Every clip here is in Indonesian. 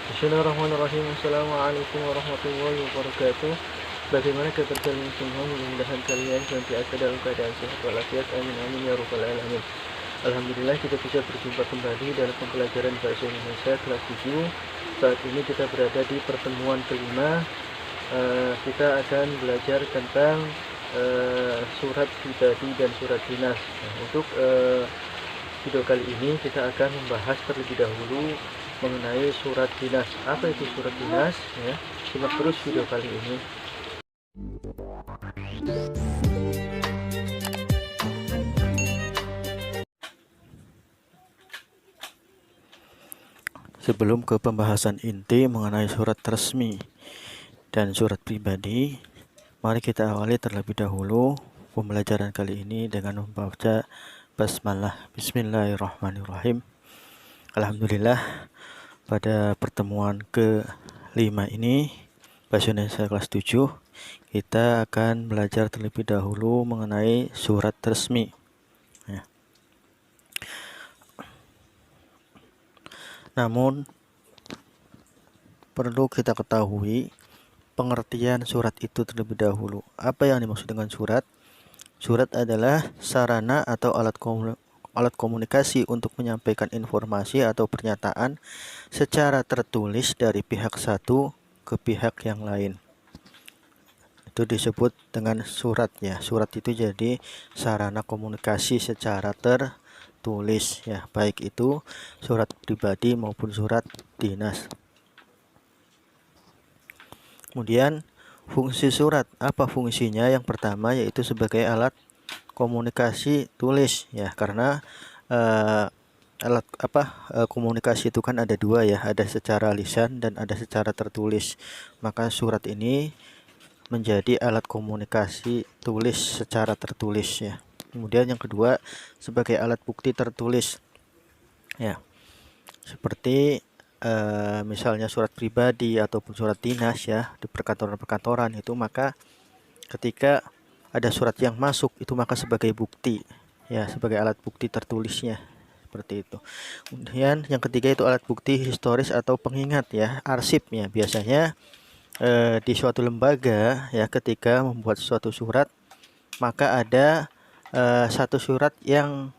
Bismillahirrahmanirrahim. Assalamualaikum warahmatullahi wabarakatuh. Bagaimana kabar kalian semua? Mudah-mudahan kalian senantiasa dalam keadaan sehat walafiat. Amin amin ya rabbal alamin. Alhamdulillah kita bisa berjumpa kembali dalam pembelajaran bahasa Indonesia kelas 7. Saat ini kita berada di pertemuan kelima. Kita akan belajar tentang surat pribadi dan surat dinas. Untuk video kali ini kita akan membahas terlebih dahulu mengenai surat dinas. Apa itu surat dinas? Ya, simak terus video kali ini. Sebelum ke pembahasan inti mengenai surat resmi dan surat pribadi, mari kita awali terlebih dahulu pembelajaran kali ini dengan membaca basmalah. Bismillahirrahmanirrahim. Alhamdulillah, pada pertemuan ke-5 ini bahasa Indonesia kelas 7 kita akan belajar terlebih dahulu mengenai surat resmi ya. Namun perlu kita ketahui pengertian surat itu terlebih dahulu. Apa yang dimaksud dengan surat? Surat adalah sarana atau alat komunikasi untuk menyampaikan informasi atau pernyataan secara tertulis dari pihak satu ke pihak yang lain. Itu disebut dengan surat ya. Surat itu jadi sarana komunikasi secara tertulis ya, baik itu surat pribadi maupun surat dinas. Kemudian fungsi surat, apa fungsinya? Yang pertama yaitu sebagai alat komunikasi tulis ya, karena komunikasi itu kan ada dua ya, ada secara lisan dan ada secara tertulis. Maka surat ini menjadi alat komunikasi tulis secara tertulis ya. Kemudian yang kedua sebagai alat bukti tertulis ya, seperti misalnya surat pribadi ataupun surat dinas ya, di perkantoran-perkantoran itu, maka ketika ada surat yang masuk itu maka sebagai bukti ya, sebagai alat bukti tertulisnya seperti itu. Kemudian yang ketiga itu alat bukti historis atau pengingat ya, arsipnya. Biasanya di suatu lembaga ya, ketika membuat suatu surat maka ada satu surat yang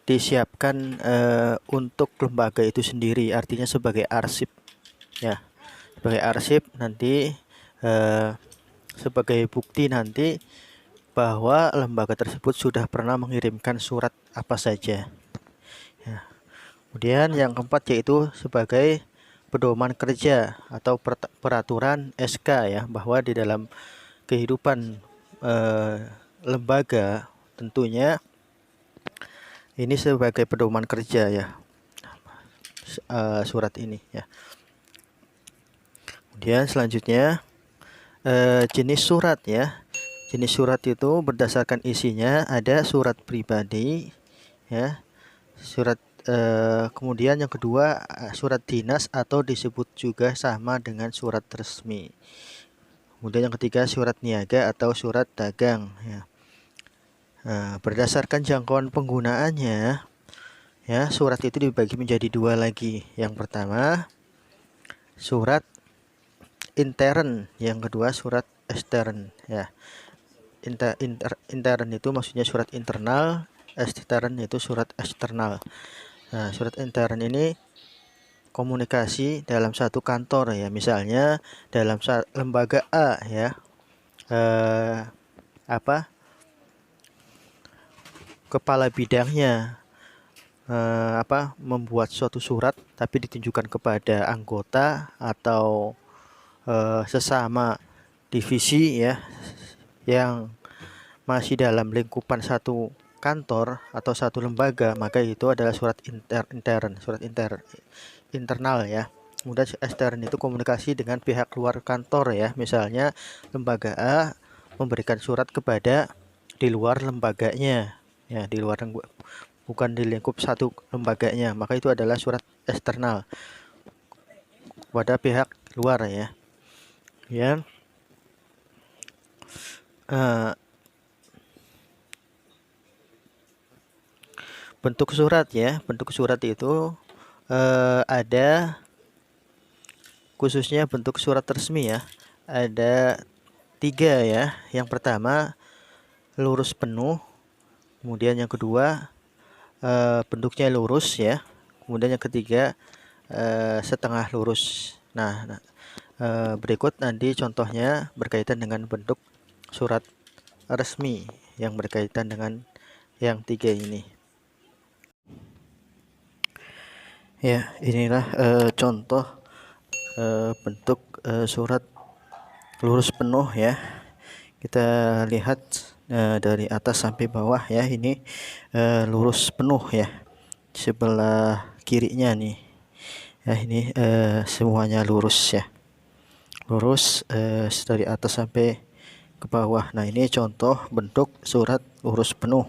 disiapkan untuk lembaga itu sendiri, artinya sebagai arsip ya, sebagai arsip nanti sebagai bukti nanti bahwa lembaga tersebut sudah pernah mengirimkan surat apa saja ya. Kemudian yang keempat yaitu sebagai pedoman kerja atau peraturan SK ya, bahwa di dalam kehidupan lembaga tentunya ini sebagai pedoman kerja ya, surat ini ya. Kemudian selanjutnya jenis surat ya. Jenis surat itu berdasarkan isinya, ada surat pribadi ya, surat kemudian yang kedua surat dinas atau disebut juga sama dengan surat resmi. Kemudian yang ketiga surat niaga atau surat dagang ya. Berdasarkan jangkauan penggunaannya ya, surat itu dibagi menjadi dua lagi. Yang pertama surat intern, yang kedua surat extern ya. Intern itu maksudnya surat internal, extern itu surat eksternal. Nah, surat intern ini komunikasi dalam satu kantor ya, misalnya dalam lembaga A ya, kepala bidangnya membuat suatu surat tapi ditunjukkan kepada anggota atau sesama divisi ya, yang masih dalam lingkupan satu kantor atau satu lembaga, maka itu adalah surat intern, surat internal ya. Kemudian ekstern itu komunikasi dengan pihak luar kantor ya, misalnya lembaga A memberikan surat kepada di luar lembaganya ya, di luar, bukan di lingkup satu lembaganya, maka itu adalah surat eksternal kepada pihak luar ya. Ya. Bentuk surat ya, bentuk surat itu ada khususnya bentuk surat resmi ya. Ada 3 ya. Yang pertama lurus penuh, kemudian yang kedua bentuknya lurus ya, kemudian yang ketiga setengah lurus. Nah, berikut nanti contohnya berkaitan dengan bentuk surat resmi yang berkaitan dengan yang 3 ini. Ya, inilah contoh bentuk surat lurus penuh ya. Kita lihat dari atas sampai bawah ya, ini lurus penuh ya. Sebelah kirinya nih ya, ini semuanya lurus ya, lurus dari atas sampai ke bawah. Nah, ini contoh bentuk surat lurus penuh.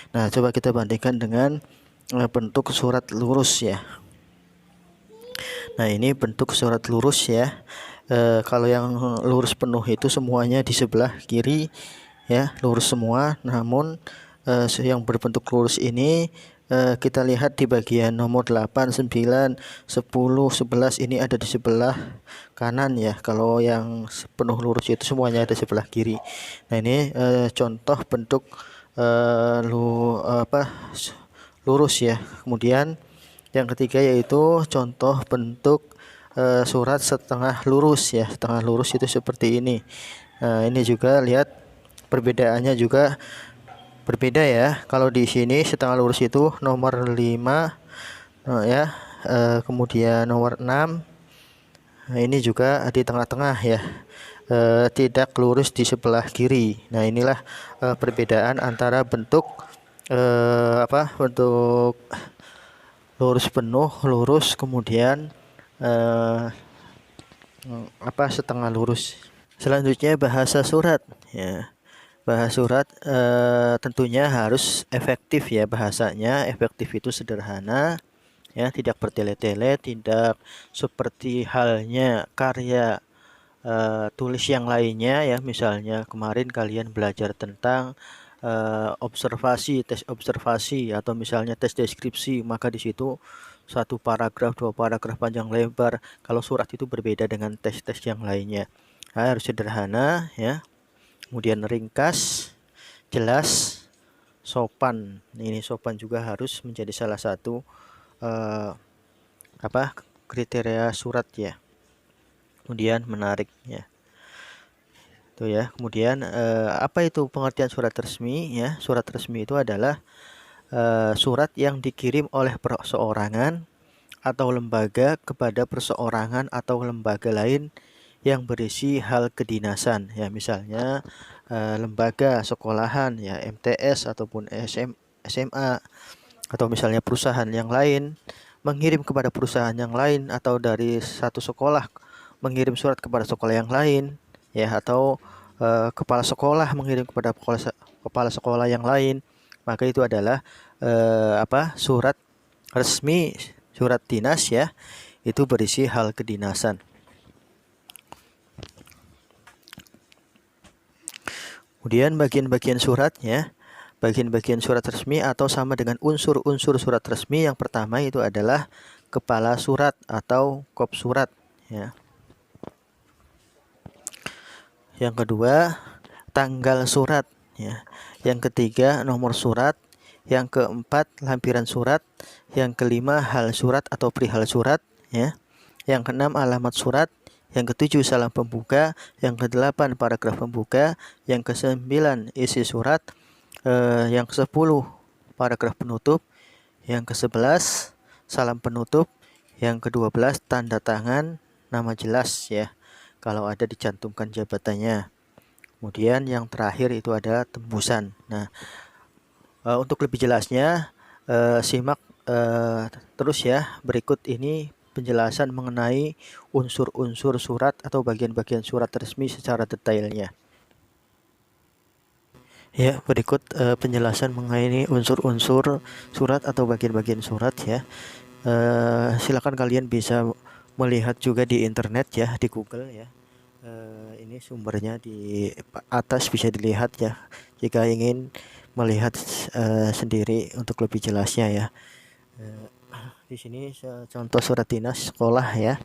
Nah, coba kita bandingkan dengan bentuk surat lurus ya. Nah, ini bentuk surat lurus ya. Kalau yang lurus penuh itu semuanya di sebelah kiri ya, lurus semua. Namun yang berbentuk lurus ini kita lihat di bagian nomor 8, 9, 10, 11 ini ada di sebelah kanan ya. Kalau yang penuh lurus itu semuanya ada sebelah kiri. Nah, ini contoh bentuk lurus ya. Kemudian yang ketiga yaitu contoh bentuk surat setengah lurus ya. Setengah lurus itu seperti ini. Ini juga lihat perbedaannya juga berbeda ya. Kalau di sini setengah lurus itu nomor 5 ya, kemudian nomor 6. Nah, ini juga di tengah-tengah ya. Tidak lurus di sebelah kiri. Nah, inilah perbedaan antara bentuk bentuk lurus penuh, lurus, kemudian setengah lurus. Selanjutnya bahasa surat ya. Bahasa surat tentunya harus efektif ya, bahasanya efektif itu sederhana ya, tidak bertele-tele, tidak seperti halnya karya tulis yang lainnya ya. Misalnya kemarin kalian belajar tentang tes observasi atau misalnya tes deskripsi, maka di situ 1 paragraf, 2 paragraf panjang lebar. Kalau surat itu berbeda dengan tes-tes yang lainnya. Nah, harus sederhana ya, kemudian ringkas, jelas, sopan. Ini sopan juga harus menjadi salah satu kriteria surat ya. Kemudian menarik ya. Tuh ya. Kemudian apa itu pengertian surat resmi ya? Surat resmi itu adalah surat yang dikirim oleh perseorangan atau lembaga kepada perseorangan atau lembaga lain yang berisi hal kedinasan ya. Misalnya lembaga sekolahan ya, MTS ataupun SMA, atau misalnya perusahaan yang lain mengirim kepada perusahaan yang lain, atau dari satu sekolah mengirim surat kepada sekolah yang lain ya, atau kepala sekolah mengirim kepada kepala sekolah yang lain, maka itu adalah surat resmi, surat dinas ya, itu berisi hal kedinasan. Kemudian bagian-bagian suratnya, bagian-bagian surat resmi atau sama dengan unsur-unsur surat resmi, yang pertama itu adalah kepala surat atau kop surat ya. Yang kedua tanggal surat ya. Yang ketiga nomor surat. Yang keempat lampiran surat. Yang kelima hal surat atau perihal surat ya. Yang keenam alamat surat. Yang ketujuh salam pembuka. Yang kedelapan paragraf pembuka. Yang kesembilan isi surat. Yang kesepuluh paragraf penutup. Yang kesebelas salam penutup. Yang ke-12 tanda tangan, nama jelas ya, kalau ada dicantumkan jabatannya. Kemudian yang terakhir itu adalah tembusan. Nah, untuk lebih jelasnya simak terus ya, berikut ini penjelasan mengenai unsur-unsur surat atau bagian-bagian surat resmi secara detailnya. Ya, berikut penjelasan mengenai unsur-unsur surat atau bagian-bagian surat ya. Silakan kalian bisa melihat juga di internet ya, di Google ya. Ini sumbernya di atas bisa dilihat ya, jika ingin melihat sendiri untuk lebih jelasnya ya. Di sini contoh surat dinas sekolah ya.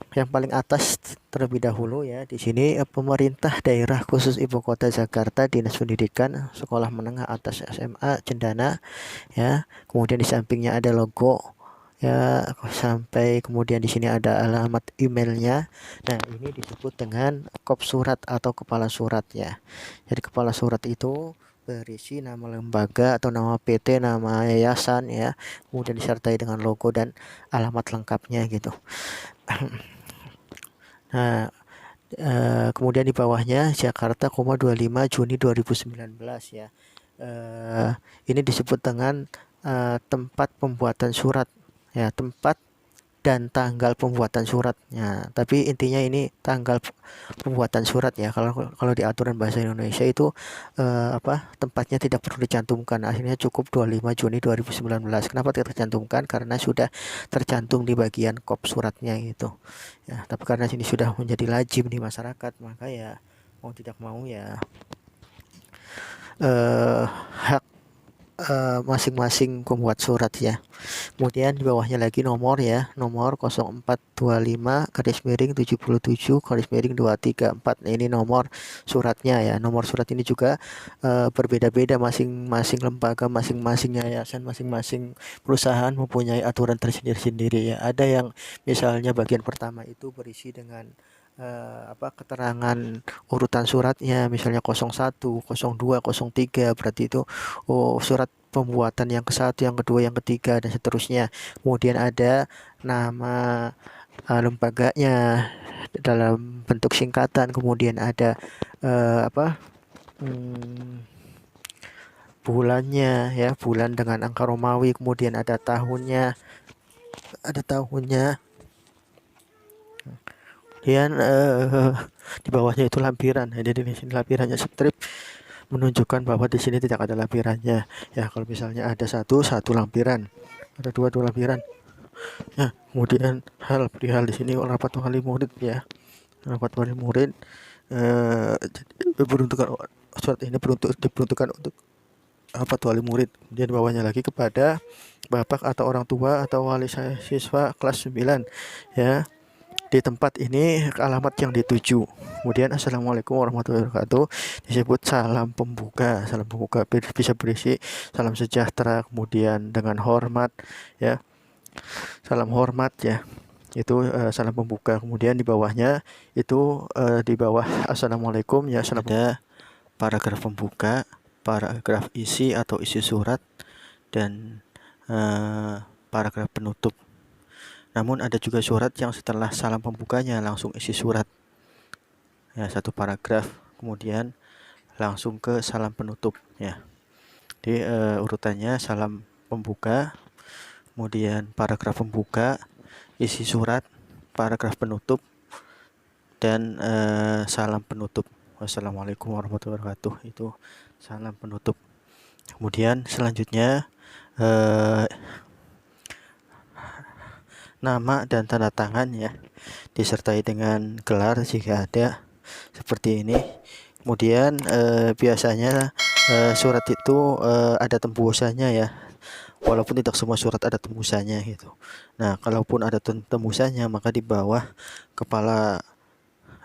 yang paling atas terlebih dahulu ya, di sini pemerintah daerah khusus ibu kota Jakarta, Dinas Pendidikan, Sekolah Menengah Atas SMA Cendana ya. Kemudian di sampingnya ada logo ya, sampai kemudian di sini ada alamat emailnya. Nah, ini disebut dengan kop surat atau kepala surat ya. Jadi kepala surat itu berisi nama lembaga atau nama PT, nama yayasan ya, kemudian disertai dengan logo dan alamat lengkapnya gitu. Nah, kemudian di bawahnya Jakarta, 25 Juni 2019 ya. Ini disebut dengan tempat pembuatan surat ya, tempat dan tanggal pembuatan suratnya. Tapi intinya ini tanggal pembuatan surat ya. Kalau di aturan bahasa Indonesia itu tempatnya tidak perlu dicantumkan. Akhirnya cukup 25 Juni 2019. Kenapa tidak tercantumkan? Karena sudah tercantum di bagian kop suratnya gitu. Ya, tapi karena sini sudah menjadi lazim di masyarakat, maka ya mau tidak mau ya hak masing-masing pembuat surat ya. Kemudian di bawahnya lagi nomor ya, nomor 0425-77-234. Nah, ini nomor suratnya ya. Nomor surat ini juga berbeda-beda, masing-masing lembaga, masing-masing yayasan, masing-masing perusahaan mempunyai aturan tersendiri-sendiri ya. Ada yang misalnya bagian pertama itu berisi dengan keterangan urutan suratnya, misalnya 01, 02, 03, berarti itu surat pembuatan yang ke-1, yang kedua, yang ketiga, dan seterusnya. Kemudian ada nama lembaganya dalam bentuk singkatan, kemudian ada bulannya ya, bulan dengan angka Romawi, kemudian ada tahunnya, kemudian di bawahnya itu lampiran. Jadi di sini lampirannya strip menunjukkan bahwa di sini tidak ada lampirannya ya. Kalau misalnya ada satu lampiran, ada dua lampiran ya. Kemudian perihal di sini rapat wali murid ya, rapat wali murid diperuntukkan, surat ini diperuntukkan untuk rapat wali murid. Kemudian di bawahnya lagi kepada bapak atau orang tua atau wali siswa kelas 9 ya, di tempat ini alamat yang dituju. Kemudian assalamualaikum warahmatullahi wabarakatuh disebut salam pembuka. Salam pembuka bisa berisi salam sejahtera, kemudian dengan hormat ya, salam hormat ya, itu salam pembuka. Kemudian di bawahnya itu di bawah assalamualaikum ya, ada paragraf pembuka, paragraf isi atau isi surat, dan paragraf penutup. Namun ada juga surat yang setelah salam pembukanya langsung isi surat ya, satu paragraf, kemudian langsung ke salam penutup ya. Jadi urutannya salam pembuka, kemudian paragraf pembuka, isi surat, paragraf penutup, dan salam penutup. Wassalamualaikum warahmatullahi wabarakatuh, itu salam penutup. Kemudian selanjutnya nama dan tanda tangan ya, disertai dengan gelar jika ada, seperti ini. Kemudian biasanya surat itu ada tembusannya ya, walaupun tidak semua surat ada tembusannya gitu. Nah, kalaupun ada tembusannya, maka di bawah kepala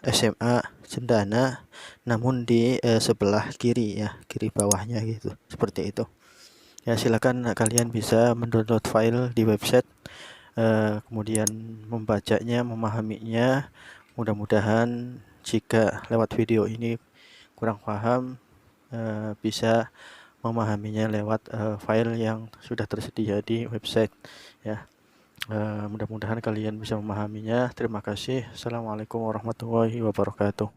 SMA Cendana, namun di sebelah kiri ya, kiri bawahnya gitu, seperti itu ya. Silakan kalian bisa mendownload file di website, kemudian membacanya, memahaminya. Mudah-mudahan jika lewat video ini kurang paham, bisa memahaminya lewat file yang sudah tersedia di website ya. Mudah-mudahan kalian bisa memahaminya. Terima kasih. Assalamualaikum warahmatullahi wabarakatuh.